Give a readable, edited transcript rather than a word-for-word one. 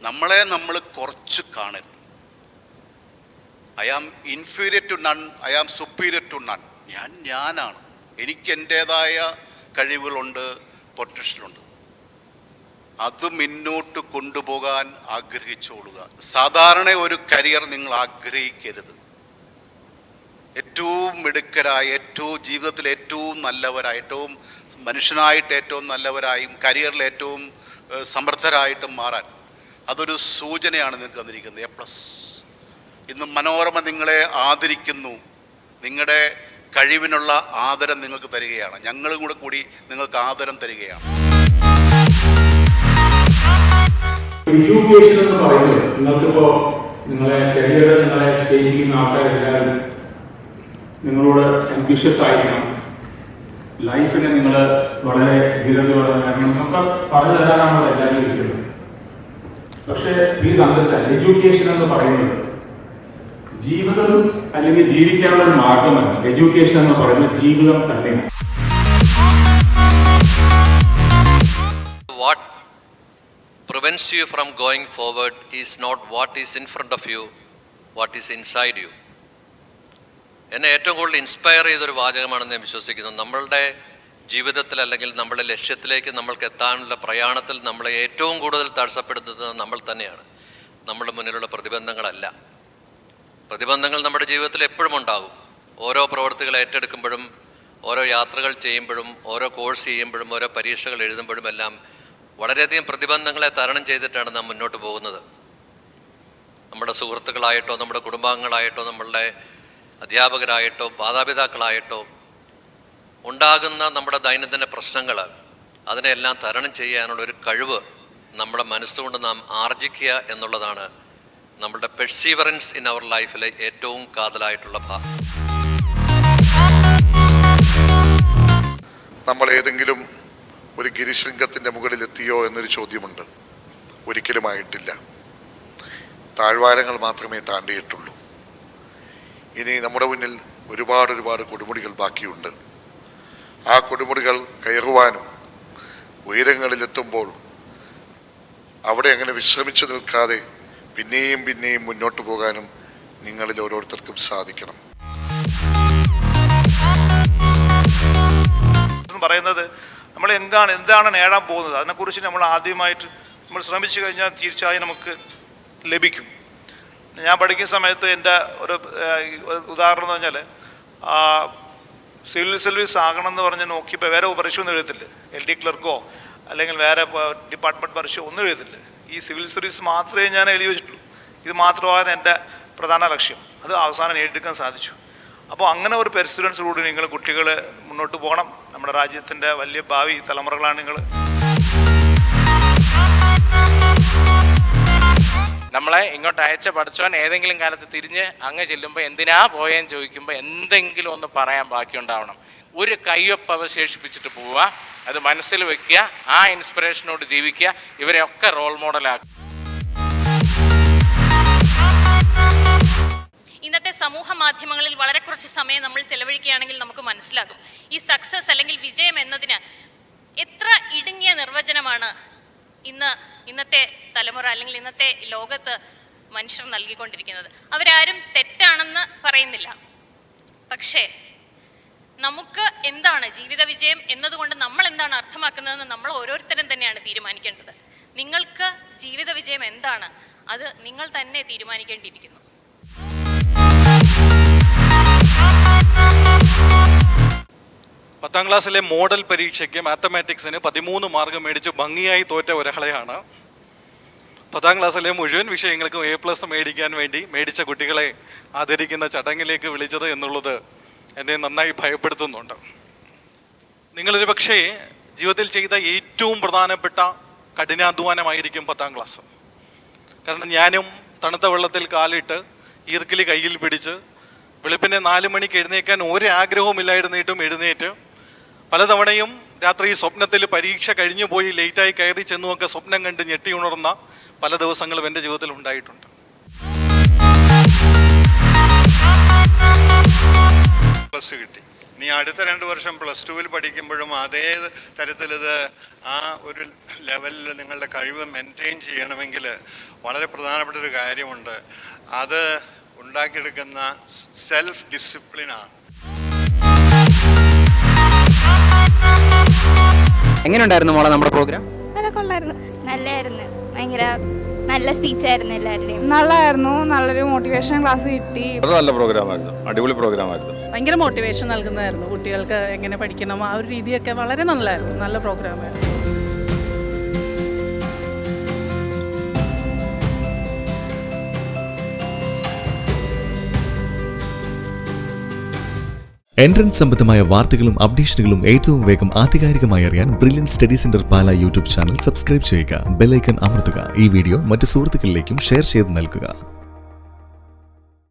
നമ്മൾ കുറച്ച് കാണരുത്. I am inferior to none, I am superior to none. ഞാനാണ്, എനിക്ക് എൻ്റേതായ കഴിവുകളുണ്ട്, പൊട്ടൻഷ്യലുണ്ട്. അത് മുന്നോട്ട് കൊണ്ടുപോകാൻ ആഗ്രഹിച്ചോളുക. സാധാരണ ഒരു കരിയർ നിങ്ങൾ ആഗ്രഹിക്കരുത്. ഏറ്റവും മിടുക്കരായ, ഏറ്റവും ജീവിതത്തിൽ ഏറ്റവും നല്ലവരായ, ഏറ്റവും മനുഷ്യനായിട്ട് ഏറ്റവും നല്ലവരായും കരിയറിൽ ഏറ്റവും സമർത്ഥരായിട്ടും മാറാൻ അതൊരു സൂചനയാണ് നിങ്ങൾക്ക് തന്നിരിക്കുന്നത്. A+. ഇന്ന് മനോരമ നിങ്ങളെ ആദരിക്കുന്നു. നിങ്ങളുടെ കഴിവിനുള്ള ആദരം നിങ്ങൾക്ക് തരികയാണ്. ഞങ്ങളും കൂടി നിങ്ങൾക്ക് ആദരം തരികയാണ്. എഡ്യൂക്കേഷൻ എന്ന് പറയുന്നത് നിങ്ങൾക്കിപ്പോ നിങ്ങളെ കരിയർ നിങ്ങളെ ചെയ്യുന്ന ആൾക്കാരെല്ലാവരും നിങ്ങളോട് അംബിഷ്യസ് ആയിരിക്കണം. ലൈഫിനെ നിങ്ങൾ വളരെ ധീരതയോടെ നമുക്ക് പറഞ്ഞു തരാനാണോ എല്ലാവരും ഇരിക്കുന്നത്. പക്ഷേ പ്ലീസ് അണ്ടർസ്റ്റാൻഡ്, എഡ്യൂക്കേഷൻ എന്ന് പറയുന്നത് ജീവിതം അല്ലെങ്കിൽ ജീവിക്കാനുള്ള ഒരു മാർഗമല്ല. എഡ്യൂക്കേഷൻ എന്ന് പറയുന്നത് ജീവിതം തന്നെയാണ്. What prevents you from going forward is not what is in front of you, what is inside you. എന്നെ ഏറ്റവും കൂടുതൽ ഇൻസ്പയർ ചെയ്തൊരു വാചകമാണെന്ന് ഞാൻ വിശ്വസിക്കുന്നു. നമ്മളുടെ ജീവിതത്തിൽ അല്ലെങ്കിൽ നമ്മുടെ ലക്ഷ്യത്തിലേക്ക് നമ്മൾക്ക് എത്താനുള്ള പ്രയാണത്തിൽ നമ്മളെ ഏറ്റവും കൂടുതൽ തടസ്സപ്പെടുത്തുന്നത് നമ്മൾ തന്നെയാണ്, നമ്മുടെ മുന്നിലുള്ള പ്രതിബന്ധങ്ങളല്ല. പ്രതിബന്ധങ്ങൾ നമ്മുടെ ജീവിതത്തിൽ എപ്പോഴും ഉണ്ടാകും. ഓരോ പ്രവൃത്തികൾ ഏറ്റെടുക്കുമ്പോഴും, ഓരോ യാത്രകൾ ചെയ്യുമ്പോഴും, ഓരോ കോഴ്സ് ചെയ്യുമ്പോഴും, ഓരോ പരീക്ഷകൾ എഴുതുമ്പോഴും എല്ലാം വളരെയധികം പ്രതിബന്ധങ്ങളെ തരണം ചെയ്തിട്ടാണ് നാം മുന്നോട്ട് പോകുന്നത്. നമ്മുടെ സുഹൃത്തുക്കളായിട്ടോ, നമ്മുടെ കുടുംബാംഗങ്ങളായിട്ടോ, നമ്മളുടെ അധ്യാപകരായിട്ടോ, മാതാപിതാക്കളായിട്ടോ ഉണ്ടാകുന്ന നമ്മുടെ ദൈനംദിന പ്രശ്നങ്ങൾ, അതിനെല്ലാം തരണം ചെയ്യാനുള്ള ഒരു കഴിവ് നമ്മുടെ മനസ്സുകൊണ്ട് നാം ആർജിക്കുക എന്നുള്ളതാണ് നമ്മുടെ പെർസീവറൻസ് ഇൻ അവർ ലൈഫിലെ ഏറ്റവും കാതലായിട്ടുള്ള ഭാഗം. നമ്മൾ ഏതെങ്കിലും ഒരു ഗിരിശൃംഗത്തിൻ്റെ മുകളിലെത്തിയോ എന്നൊരു ചോദ്യമുണ്ട്. ഒരിക്കലുമായിട്ടില്ല. താഴ്വാരങ്ങൾ മാത്രമേ താണ്ടിയിട്ടുള്ളൂ. ഇനി നമ്മുടെ മുന്നിൽ ഒരുപാട് കൊടുമുടികൾ ബാക്കിയുണ്ട്. ആ കൊടുമുടികൾ കയറുവാനും ഉയരങ്ങളിലെത്തുമ്പോൾ അവിടെ അങ്ങനെ വിശ്രമിച്ചു നിൽക്കാതെ പിന്നെയും മുന്നോട്ട് പോകാനും നിങ്ങളിൽ ഓരോരുത്തർക്കും സാധിക്കണം. പറയുന്നത് നമ്മൾ എന്താണ് നേടാൻ പോകുന്നത്, അതിനെക്കുറിച്ച് നമ്മൾ ആദ്യമായിട്ട് നമ്മൾ ശ്രമിച്ചു കഴിഞ്ഞാൽ തീർച്ചയായും നമുക്ക് ലഭിക്കും. ഞാൻ പഠിക്കുന്ന സമയത്ത് എൻ്റെ ഒരു ഉദാഹരണം എന്ന് പറഞ്ഞാൽ, സിവിൽ സർവീസ് ആകണം എന്ന് പറഞ്ഞ് നോക്കിയപ്പോൾ വേറെ പരീക്ഷ ഒന്നും എഴുതത്തില്ല. LD ക്ലർക്കോ അല്ലെങ്കിൽ വേറെ ഡിപ്പാർട്ട്മെൻറ്റ് പരീക്ഷ ഒന്നും എഴുതത്തില്ല. ഈ സിവിൽ സർവീസ് മാത്രമേ ഞാൻ എഴുതി വെച്ചിട്ടുള്ളൂ. ഇത് മാത്രമാണ് എൻ്റെ പ്രധാന ലക്ഷ്യം. അത് അവസാനം നേടിയെടുക്കാൻ സാധിച്ചു. അപ്പോൾ അങ്ങനെ ഒരു പെർസിസ്റ്റൻസോടുകൂടി നിങ്ങൾ കുട്ടികൾ മുന്നോട്ട് പോകണം. നമ്മുടെ രാജ്യത്തിൻ്റെ വലിയ ഭാവി തലമുറകളാണ് നിങ്ങൾ. നമ്മളെ ഇങ്ങോട്ട് അയച്ച പഠിച്ചവൻ ഏതെങ്കിലും കാലത്ത് തിരിഞ്ഞ് അങ്ങ് ചെല്ലുമ്പോൾ എന്തിനാ പോയെന്ന് ചോദിക്കുമ്പോൾ എന്തെങ്കിലും ഒന്ന് പറയാൻ ബാക്കിയുണ്ടാവണം. ഒരു കയ്യൊപ്പ് അവശേഷിപ്പിച്ചിട്ട് പോവുക, അത് മനസ്സിൽ വെക്കുക, ആ ഇൻസ്പിറേഷനോട് ജീവിക്കുക. ഇവരെയൊക്കെ റോൾ മോഡലാക്കുക. ഇന്നത്തെ സമൂഹ മാധ്യമങ്ങളിൽ വളരെ കുറച്ച് സമയം നമ്മൾ ചെലവഴിക്കുകയാണെങ്കിൽ നമുക്ക് മനസ്സിലാകും ഈ സക്സസ് അല്ലെങ്കിൽ വിജയം എന്നതിന് എത്ര ഇടുങ്ങിയ നിർവചനമാണ് ഇന്നത്തെ തലമുറ അല്ലെങ്കിൽ ഇന്നത്തെ ലോകത്ത് മനുഷ്യർ നൽകിക്കൊണ്ടിരിക്കുന്നത്. അവരാരും തെറ്റാണെന്ന് പറയുന്നില്ല. പക്ഷേ നമുക്ക് എന്താണ് ജീവിത വിജയം എന്നതുകൊണ്ട് നമ്മൾ എന്താണ് അർത്ഥമാക്കുന്നതെന്ന് നമ്മൾ ഓരോരുത്തരും തന്നെയാണ് തീരുമാനിക്കേണ്ടത്. നിങ്ങൾക്ക് ജീവിത വിജയം എന്താണ്, അത് നിങ്ങൾ തന്നെ തീരുമാനിക്കേണ്ടിയിരിക്കുന്നു. പത്താം ക്ലാസ്സിലെ മോഡൽ പരീക്ഷയ്ക്ക് മാത്തമാറ്റിക്സിന് 13 മാർക്ക് മേടിച്ച് ഭംഗിയായി തോറ്റ ഒരാളെയാണ് 10ാം ക്ലാസ്സിലെ മുഴുവൻ വിഷയങ്ങൾക്കും A+ മേടിക്കാൻ വേണ്ടി മേടിച്ച കുട്ടികളെ ആദരിക്കുന്ന ചടങ്ങിലേക്ക് വിളിച്ചത് എന്നുള്ളത് എന്നെ നന്നായി ഭയപ്പെടുത്തുന്നുണ്ട്. നിങ്ങളൊരു പക്ഷേ ജീവിതത്തിൽ ചെയ്ത ഏറ്റവും പ്രധാനപ്പെട്ട കഠിനാധ്വാനമായിരിക്കും 10ാം ക്ലാസ്. കാരണം ഞാനും തണുത്ത വെള്ളത്തിൽ കാലിട്ട് ഈർക്കിലി കയ്യിൽ പിടിച്ച് വെളുപ്പിനെ 4 മണിക്ക് എഴുന്നേക്കാൻ ഒരാഗ്രഹവുമില്ലായിരുന്നിട്ടും എഴുന്നേറ്റ് പലതവണയും രാത്രി സ്വപ്നത്തിൽ പരീക്ഷ കഴിഞ്ഞു പോയി ലേറ്റായി കയറി ചെന്നുമൊക്കെ സ്വപ്നം കണ്ട് ഞെട്ടി ഉണർന്ന പല ദിവസങ്ങളും എൻ്റെ ജീവിതത്തിൽ ഉണ്ടായിട്ടുണ്ട്. പ്ലസ് കിട്ടി. ഇനി അടുത്ത 2 വർഷം +2 പഠിക്കുമ്പോഴും അതേ തരത്തിലിത് ആ ഒരു ലെവലിൽ നിങ്ങളുടെ കഴിവ് മെയിൻറ്റെയിൻ ചെയ്യണമെങ്കിൽ വളരെ പ്രധാനപ്പെട്ട ഒരു കാര്യമുണ്ട്. അത് ഉണ്ടാക്കിയെടുക്കുന്ന സെൽഫ് ഡിസിപ്ലിനാണ്. എങ്ങനെയുണ്ടായിരുന്നു മോളെ നമ്മുടെ പ്രോഗ്രാം? നല്ലായിരുന്നു. ഭയങ്കര നല്ല സ്പീച്ചായിരുന്നു എല്ലാവരുടെയും. നല്ലായിരുന്നു. നല്ലൊരു മോട്ടിവേഷൻ ക്ലാസ് കിട്ടി. നല്ല പ്രോഗ്രാമായിരുന്നു, അടിപൊളി പ്രോഗ്രാമായിരുന്നു. ഭയങ്കര മോട്ടിവേഷൻ നൽകുന്നതായിരുന്നു. കുട്ടികൾക്ക് എങ്ങനെ പഠിക്കണം ആ ഒരു രീതിയൊക്കെ വളരെ നല്ലതായിരുന്നു. നല്ല പ്രോഗ്രാമായിരുന്നു. എൻട്രൻസ് സംബന്ധമായ വാർത്തകളും അപ്ഡേഷനുകളും ഏറ്റവും വേഗം ആധികാരികമായി അറിയാൻ ബ്രില്യൻറ്റ് സ്റ്റഡി സെന്റർ പാല യൂട്യൂബ് ചാനൽ സബ്സ്ക്രൈബ് ചെയ്യുക. ബെൽ ഐക്കൺ അമർത്തുക. ഈ വീഡിയോ മറ്റ് സുഹൃത്തുക്കളിലേക്കും ഷെയർ ചെയ്ത് നൽകുക.